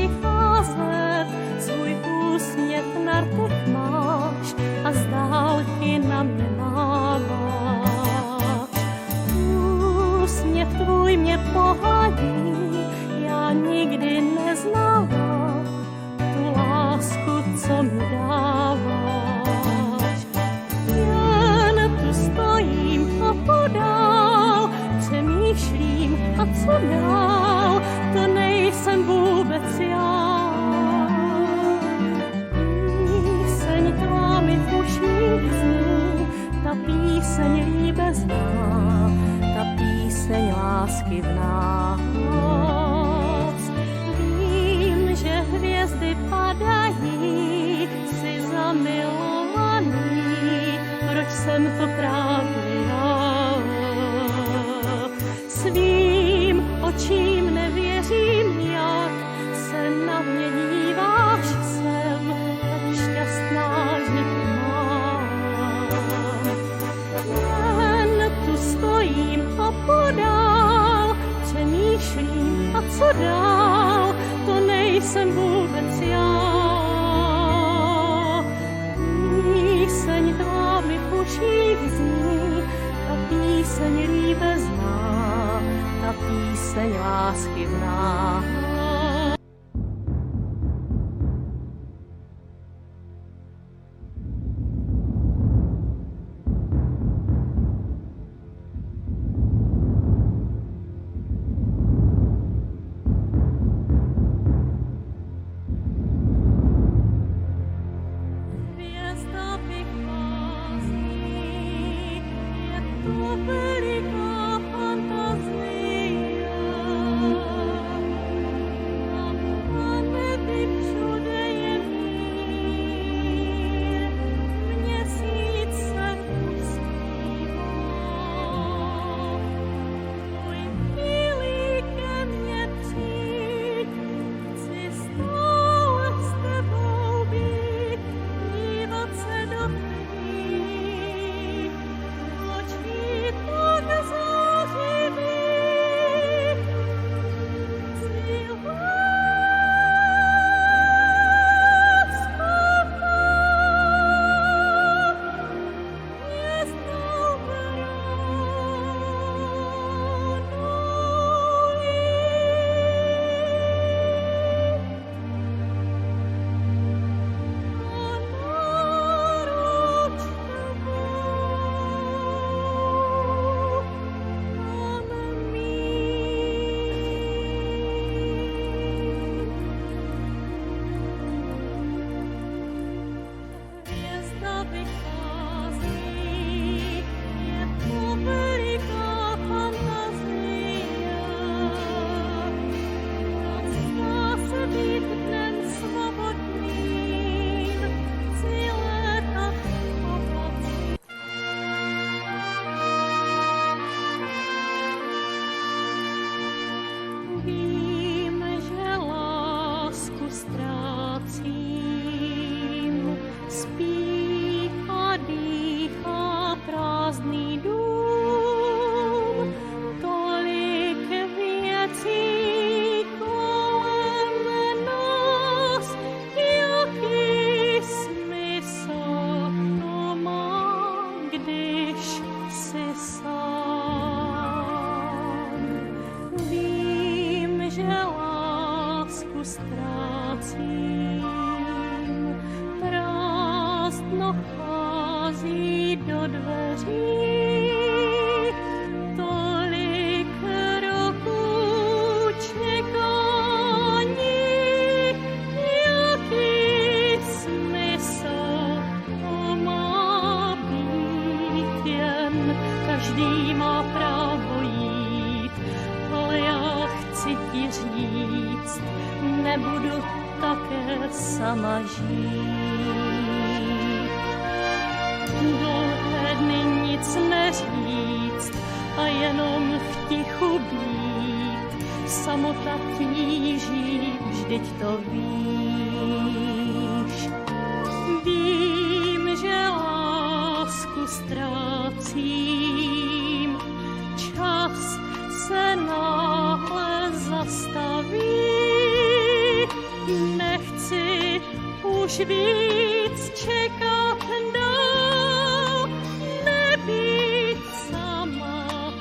přicházet, svůj úsměv na rtech máš a z dálky na mě máváš. Úsměv tvůj mě pohladí, já nikdy neznala tu lásku, co mi dáváš. Jen tu stojím a podál přemýšlím, a co dál, to nejsem vůbec já. Píseň tvá mi v uších zní, ta píseň líbezná, ta píseň lásky v nás. Vím, že hvězdy padají, jsi zamilovaný, proč jsem to právě já? Svým očím nevěřím, jak se na mě díváš, jsem tak šťastná, že tě mám. Jen tu stojím a podál přemýšlím, a co dál, to nejsem vůbec já. Píseň tvá mi v uších zní, ta píseň líbezná, ta píseň lásky v nás. Hvězda vychází, je to veliká fantazie. Na nebi všude je mír, měsíc se usmívá. Tvůj milý ke mně přijď, chci stále s tebou být, dívat se do tvých očí tak zářivých. Chci hvězda vychází, je to veliká fantazie. Zdá se být dnem svobodným, chci létat po oblaci. Vím, že lásku ztrácím, spí a dýchá prázdný dům, tolik věcí kolem nás, jaký smysl to má, když jsi sám. Vím, že lásku ztrácím, prázdno chází do dveří, tolik roků čekání, jaký smysl to má být, jen každý má právo jít, ale já chci ti říct, nebudu také sama žít. Dlouhé dny nic neříct a jenom v tichu být, samota tíží, vždyť to víš. Vím, že lásku ztrácím, čas se náhle zastaví, už víc čekat dál, nebýt sama,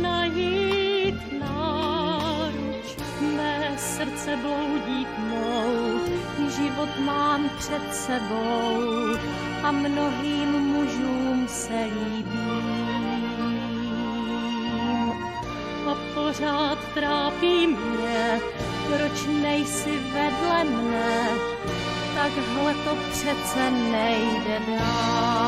najít náruč. Mé srdce bloudí tmou, život mám před sebou a mnohým mužům se líbím. A pořád trápí mě, proč nejsi vedle mne, takhle to přece nejde dál.